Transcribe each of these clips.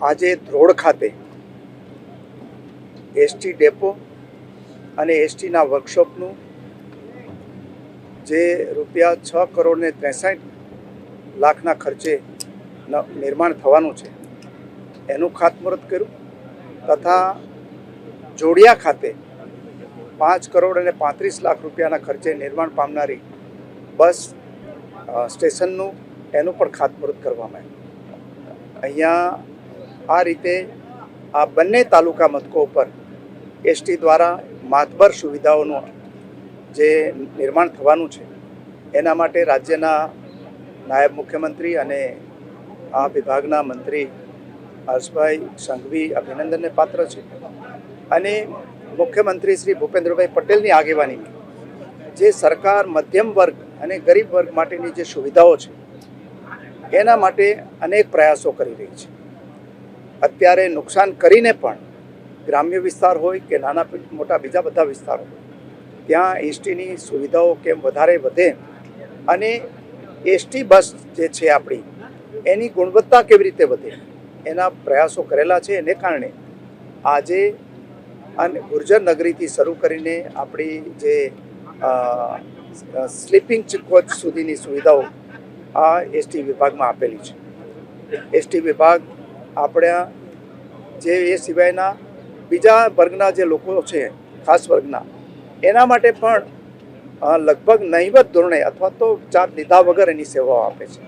આજે ધ્રોળ ખાતે ST depot અને એસટીના વર્કશોપનું જે રૂપિયા 6,63,00,000ના ખર્ચે નિર્માણ થવાનું છે એનું ખાતમુહૂર્ત કર્યું તથા જોડિયા ખાતે 5,35,00,000 રૂપિયાના ખર્ચે નિર્માણ પામનારી બસ સ્ટેશનનું એનું પણ ખાતમુહૂર્ત કરવામાં આવ્યું। અહીંયા આ રીતે આ બંને તાલુકા મથકો ઉપર એસટી દ્વારા માતબર સુવિધાઓનું જે નિર્માણ થવાનું છે એના માટે રાજ્યના નાયબ મુખ્યમંત્રી અને આ વિભાગના મંત્રી હર્ષભાઈ સંઘવી અભિનંદનને પાત્ર છે અને મુખ્યમંત્રી શ્રી ભૂપેન્દ્રભાઈ પટેલની આગેવાનીમાં જે સરકાર મધ્યમ વર્ગ અને ગરીબ વર્ગ માટેની જે સુવિધાઓ છે એના માટે અનેક પ્રયાસો કરી રહી છે। અત્યારે નુકસાન કરીને પણ ગ્રામ્ય વિસ્તાર હોય કે નાના મોટા બીજા બધા વિસ્તારો ત્યાં એસટીની સુવિધાઓ કેમ વધારે વધે અને એસટી બસ જે છે આપણી એની ગુણવત્તા કેવી રીતે વધે એના પ્રયાસો કરેલા છે। એને કારણે આજે અને ગુર્જર નગરીથી શરૂ કરીને આપણી જે સ્લીપિંગ કોચ સુધીની સુવિધાઓ આ એસટી વિભાગમાં આપેલી છે। એસટી વિભાગ આપણા જે એ સિવાયના બીજા વર્ગના જે લોકો છે ખાસ વર્ગના એના માટે પણ લગભગ નહીવત ધોરણે અથવા તો ચાર્જ લીધા વગર એની સેવાઓ આપે છે।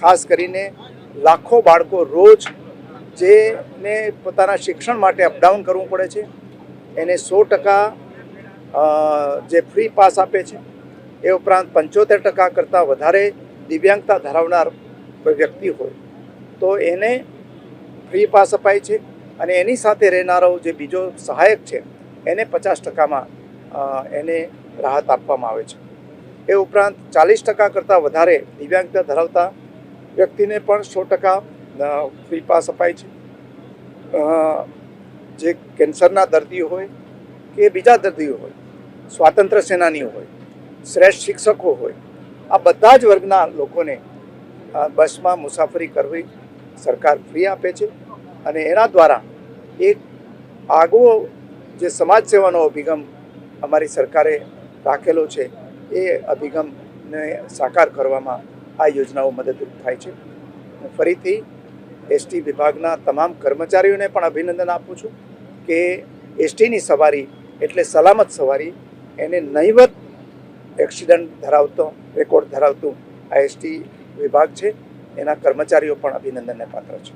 ખાસ કરીને લાખો બાળકો રોજ જેને પોતાના શિક્ષણ માટે અપડાઉન કરવું પડે છે એને 100% જે ફ્રી પાસ આપે છે। એ ઉપરાંત 75% કરતાં વધારે દિવ્યાંગતા ધરાવનાર કોઈ વ્યક્તિ હોય તો એને ફ્રી પાસ અપાય છે અને એની સાથે રહેનારો જે બીજો સહાયક છે એને 50%માં એને રાહત આપવામાં આવે છે। એ ઉપરાંત 40% કરતાં વધારે દિવ્યાંગતા ધરાવતા વ્યક્તિને પણ 100% ફ્રી પાસ અપાય છે। જે કેન્સરના દર્દીઓ હોય કે બીજા દર્દીઓ હોય, સ્વાતંત્ર્ય સેનાનીઓ હોય, શ્રેષ્ઠ શિક્ષકો હોય, આ બધા જ વર્ગના લોકોને બસમાં મુસાફરી કરવી સરકાર ફ્રી આપે છે અને એના દ્વારા એક આગવો જે સમાજ સેવાનો અભિગમ અમારી સરકારે રાખેલો છે એ અભિગમને સાકાર કરવામાં આ યોજનાઓ મદદરૂપ થાય છે। ફરીથી એસટી વિભાગના તમામ કર્મચારીઓને પણ અભિનંદન આપું છું કે એસટીની સવારી એટલે સલામત સવારી એને નહીવત એક્સિડન્ટ ધરાવતો રેકોર્ડ ધરાવતું આ એસટી વિભાગ છે। એના કર્મચારીઓ પણ અભિનંદનને પાત્ર છે।